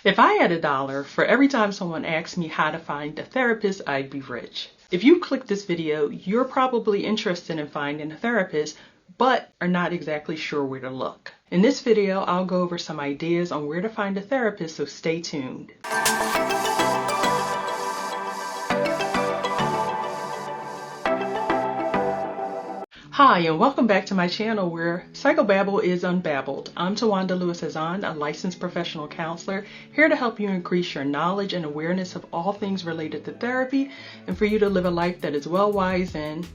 If I had $1 for every time someone asked me how to find a therapist, I'd be rich. If you click this video, you're probably interested in finding a therapist, but are not exactly sure where to look. In this video, I'll go over some ideas on where to find a therapist, so stay tuned. Hi, and welcome back to my channel where Psychobabble is unbabbled. I'm Tawanda Lewis-Hazan, a licensed professional counselor, here to help you increase your knowledge and awareness of all things related to therapy and for you to live a life that is well, wise, and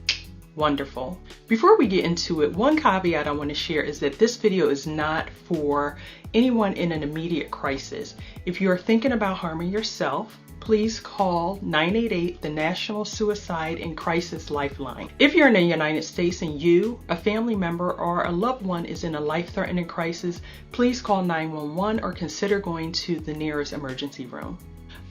wonderful. Before we get into it, one caveat I want to share is that this video is not for anyone in an immediate crisis. If you are thinking about harming yourself, please call 988, the National Suicide and Crisis Lifeline. If you're in the United States and you, a family member, or a loved one is in a life-threatening crisis, please call 911 or consider going to the nearest emergency room.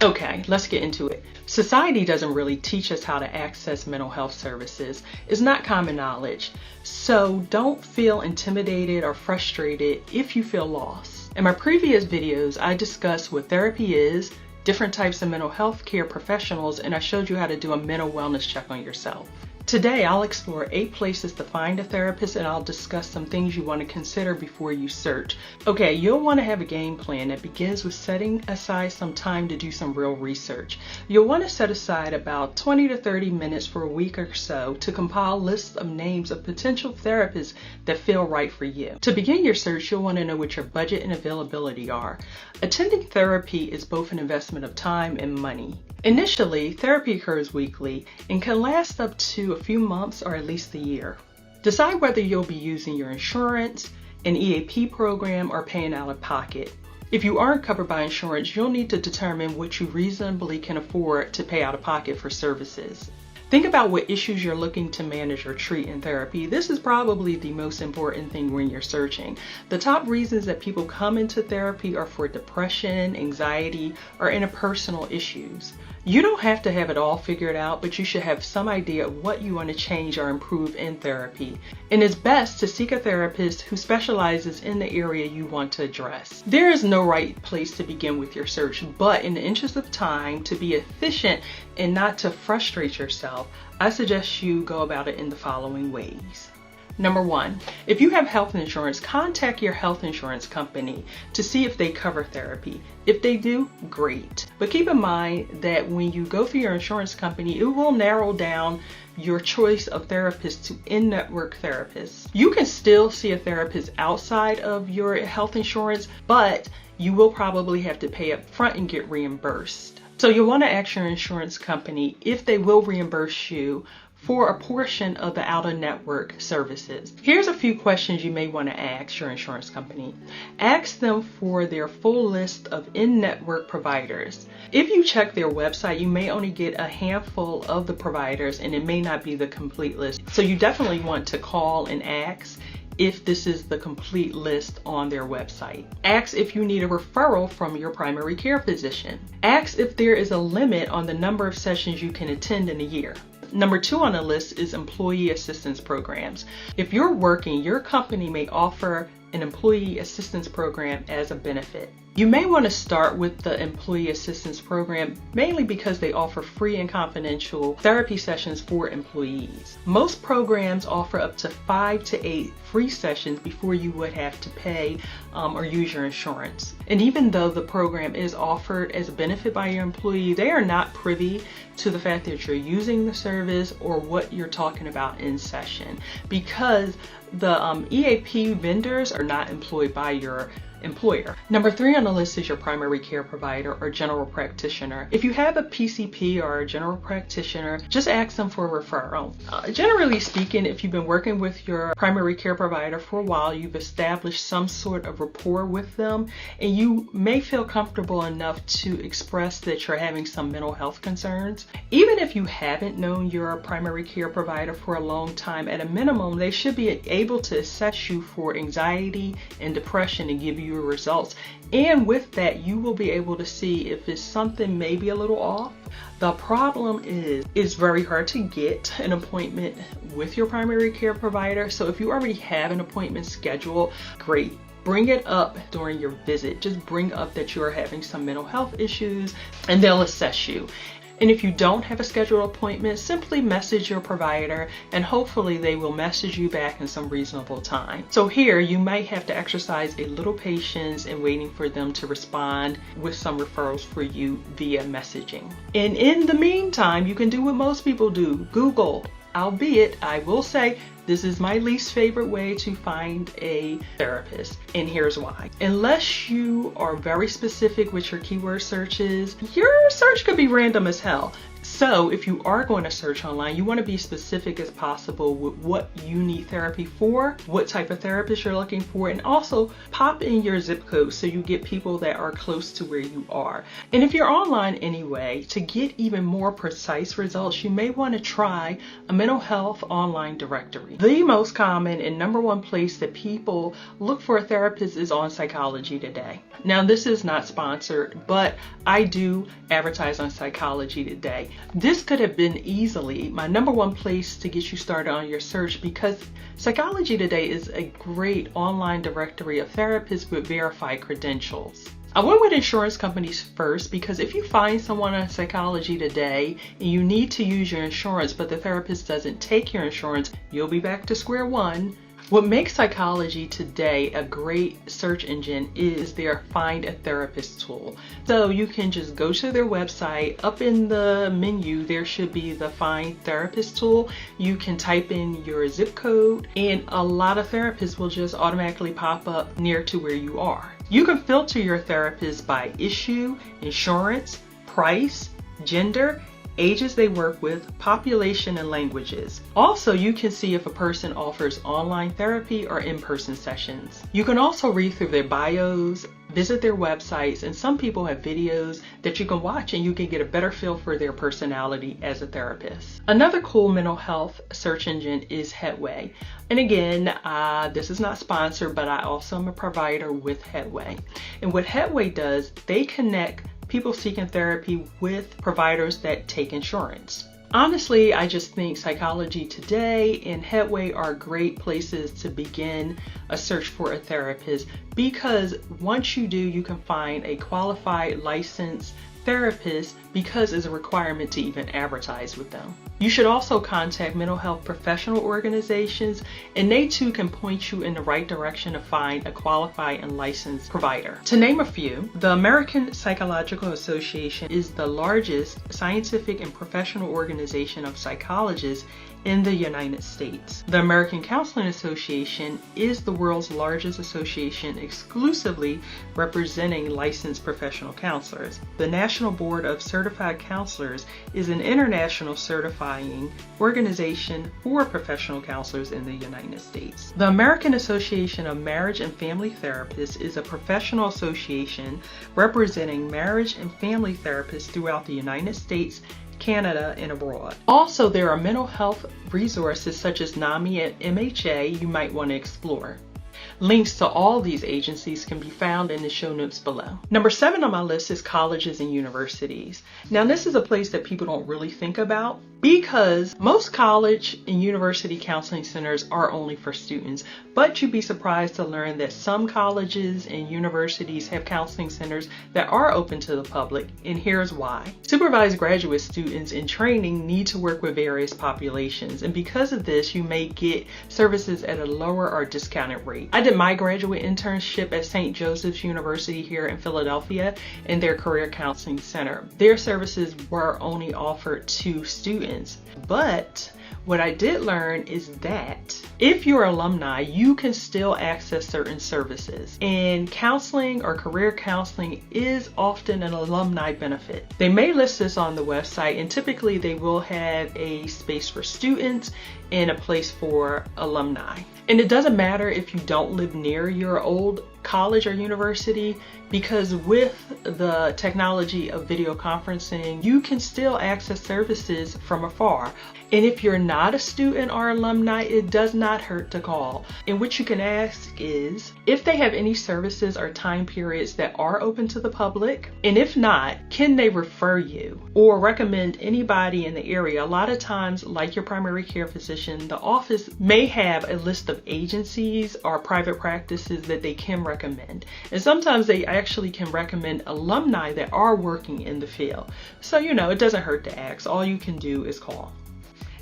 Okay, let's get into it. Society doesn't really teach us how to access mental health services. It's not common knowledge. So don't feel intimidated or frustrated if you feel lost. In my previous videos, I discussed what therapy is, different types of mental health care professionals, and I showed you how to do a mental wellness check on yourself. Today, I'll explore 8 places to find a therapist, and I'll discuss some things you want to consider before you search. Okay, you'll want to have a game plan that begins with setting aside some time to do some real research. You'll want to set aside about 20 to 30 minutes for a week or so to compile lists of names of potential therapists that feel right for you. To begin your search, you'll want to know what your budget and availability are. Attending therapy is both an investment of time and money. Initially, therapy occurs weekly and can last up to a few months or at least a year. Decide whether you'll be using your insurance, an EAP program, or paying out of pocket. If you aren't covered by insurance, you'll need to determine what you reasonably can afford to pay out of pocket for services. Think about what issues you're looking to manage or treat in therapy. This is probably the most important thing when you're searching. The top reasons that people come into therapy are for depression, anxiety, or interpersonal issues. You don't have to have it all figured out, but you should have some idea of what you want to change or improve in therapy. And it's best to seek a therapist who specializes in the area you want to address. There is no right place to begin with your search, but in the interest of time, to be efficient and not to frustrate yourself, I suggest you go about it in the following ways. Number 1, if you have health insurance, contact your health insurance company to see if they cover therapy. If they do, great. But keep in mind that when you go through your insurance company, it will narrow down your choice of therapists to in-network therapists. You can still see a therapist outside of your health insurance, but you will probably have to pay up front and get reimbursed. So you'll want to ask your insurance company if they will reimburse you for a portion of the out-of-network services. Here's a few questions you may want to ask your insurance company. Ask them for their full list of in-network providers. If you check their website, you may only get a handful of the providers and it may not be the complete list. So you definitely want to call and ask if this is the complete list on their website. Ask if you need a referral from your primary care physician. Ask if there is a limit on the number of sessions you can attend in a year. Number 2 on the list is employee assistance programs. If you're working, your company may offer an employee assistance program as a benefit. You may want to start with the employee assistance program mainly because they offer free and confidential therapy sessions for employees. Most programs offer up to 5 to 8 free sessions before you would have to pay or use your insurance. And even though the program is offered as a benefit by your employee, they are not privy to the fact that you're using the service or what you're talking about in session, because the EAP vendors are not employed by your employer. Number 3 on the list is your primary care provider or general practitioner. If you have a PCP or a general practitioner, just ask them for a referral. Generally speaking, if you've been working with your primary care provider for a while, you've established some sort of rapport with them, and you may feel comfortable enough to express that you're having some mental health concerns. Even if you haven't known your primary care provider for a long time, at a minimum, they should be able to assess you for anxiety and depression and give you results. And with that, you will be able to see if it's something maybe a little off. The problem is it's very hard to get an appointment with your primary care provider. So if you already have an appointment scheduled, great. bring it up during your visit. Just bring up that you are having some mental health issues and they'll assess you. And if you don't have a scheduled appointment, simply message your provider and hopefully they will message you back in some reasonable time. So here you might have to exercise a little patience in waiting for them to respond with some referrals for you via messaging. And in the meantime, you can do what most people do, Google. Albeit, I will say, this is my least favorite way to find a therapist, and here's why. Unless you are very specific with your keyword searches, your search could be random as hell. So if you are going to search online, you want to be specific as possible with what you need therapy for, what type of therapist you're looking for, and also pop in your zip code so you get people that are close to where you are. And if you're online anyway, to get even more precise results, you may want to try a mental health online directory. The most common and number one place that people look for a therapist is on Psychology Today. Now, this is not sponsored, but I do advertise on Psychology Today. This could have been easily my number one place to get you started on your search because Psychology Today is a great online directory of therapists with verified credentials. I went with insurance companies first because if you find someone on Psychology Today and you need to use your insurance but the therapist doesn't take your insurance, you'll be back to square one. What makes Psychology Today a great search engine is their Find a Therapist tool. So you can just go to their website. Up in the menu, there should be the Find Therapist tool. You can type in your zip code and a lot of therapists will just automatically pop up near to where you are. You can filter your therapist by issue, insurance, price, gender, ages they work with, population, and languages. Also, you can see if a person offers online therapy or in-person sessions. You can also read through their bios, visit their websites, and some people have videos that you can watch and you can get a better feel for their personality as a therapist. Another cool mental health search engine is Headway. And again, this is not sponsored, but I also am a provider with Headway. And what Headway does, they connect people seeking therapy with providers that take insurance. Honestly, I just think Psychology Today and Headway are great places to begin a search for a therapist because once you do, you can find a qualified, licensed therapist because it's a requirement to even advertise with them. You should also contact mental health professional organizations and they too can point you in the right direction to find a qualified and licensed provider. To name a few, the American Psychological Association is the largest scientific and professional organization of psychologists in the United States. The American Counseling Association is the world's largest association exclusively representing licensed professional counselors. The National Board of Certified Counselors is an international certifying organization for professional counselors in the United States. The American Association of Marriage and Family Therapists is a professional association representing marriage and family therapists throughout the United States, Canada, and abroad. Also, there are mental health resources such as NAMI and MHA you might want to explore. Links to all these agencies can be found in the show notes below. Number 7 on my list is colleges and universities. Now, this is a place that people don't really think about because most college and university counseling centers are only for students, but you'd be surprised to learn that some colleges and universities have counseling centers that are open to the public, and here's why. Supervised graduate students in training need to work with various populations, and because of this, you may get services at a lower or discounted rate. I did my graduate internship at St. Joseph's University here in Philadelphia in their career counseling center. Their services were only offered to students, but what I did learn is that if you're alumni, you can still access certain services. And counseling or career counseling is often an alumni benefit. They may list this on the website, and typically they will have a space for students and a place for alumni. And it doesn't matter if you don't live near your old college or university, because with the technology of video conferencing, you can still access services from afar. And if you're not a student or alumni, it does not hurt to call. And what you can ask is if they have any services or time periods that are open to the public, and if not, can they refer you or recommend anybody in the area? A lot of times, like your primary care physician, the office may have a list of agencies or private practices that they can recommend. And sometimes they actually can recommend alumni that are working in the field. So, you know, it doesn't hurt to ask. All you can do is call.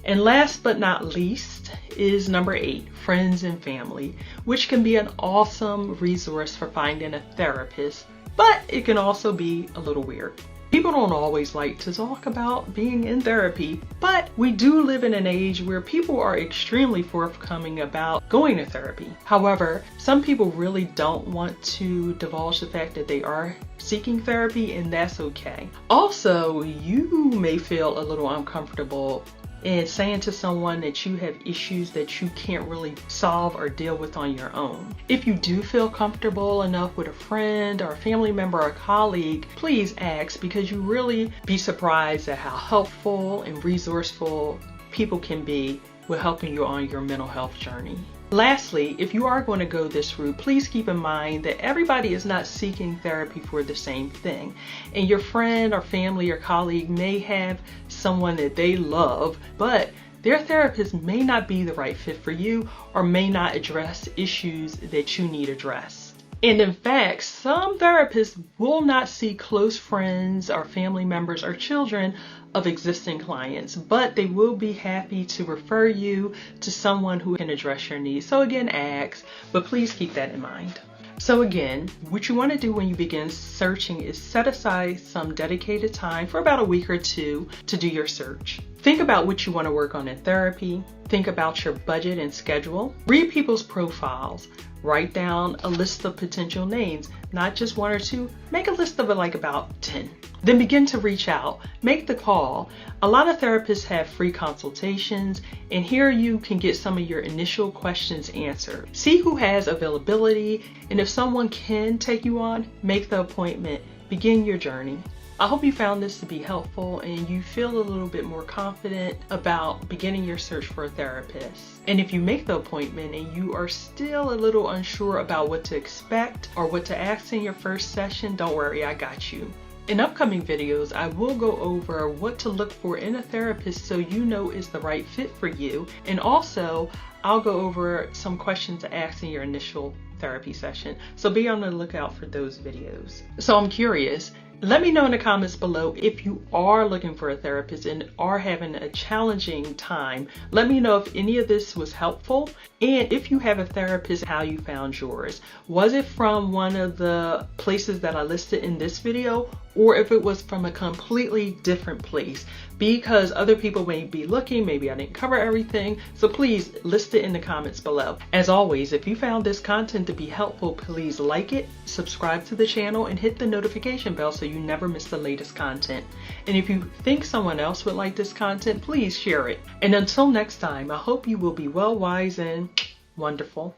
And last but not least is number 8, friends and family, which can be an awesome resource for finding a therapist, but it can also be a little weird. People don't always like to talk about being in therapy, but we do live in an age where people are extremely forthcoming about going to therapy. However, some people really don't want to divulge the fact that they are seeking therapy, and that's okay. Also, you may feel a little uncomfortable and saying to someone that you have issues that you can't really solve or deal with on your own. If you do feel comfortable enough with a friend or a family member or colleague, please ask, because you really be surprised at how helpful and resourceful people can be with helping you on your mental health journey. Lastly, if you are going to go this route, please keep in mind that everybody is not seeking therapy for the same thing. And your friend or family or colleague may have someone that they love, but their therapist may not be the right fit for you or may not address issues that you need addressed. And in fact, some therapists will not see close friends or family members or children of existing clients, but they will be happy to refer you to someone who can address your needs. So again, ask, but please keep that in mind. So again, what you want to do when you begin searching is set aside some dedicated time for about a week or two to do your search. Think about what you want to work on in therapy. Think about your budget and schedule. Read people's profiles. Write down a list of potential names, not just 1 or 2. Make a list of like about 10. Then begin to reach out. Make the call. A lot of therapists have free consultations, and here you can get some of your initial questions answered. See who has availability, and if someone can take you on, make the appointment. Begin your journey. I hope you found this to be helpful and you feel a little bit more confident about beginning your search for a therapist. And if you make the appointment and you are still a little unsure about what to expect or what to ask in your first session, don't worry, I got you. In upcoming videos, I will go over what to look for in a therapist so you know is the right fit for you. And also, I'll go over some questions to ask in your initial therapy session. So be on the lookout for those videos. So I'm curious. Let me know in the comments below if you are looking for a therapist and are having a challenging time. Let me know if any of this was helpful, and if you have a therapist, how you found yours. Was it from one of the places that I listed in this video, or if it was from a completely different place? Because other people may be looking, maybe I didn't cover everything, so please list it in the comments below. As always, if you found this content to be helpful, please like it, subscribe to the channel, and hit the notification bell so you never miss the latest content. And if you think someone else would like this content, please share it. And until next time, I hope you will be well, wise, and wonderful.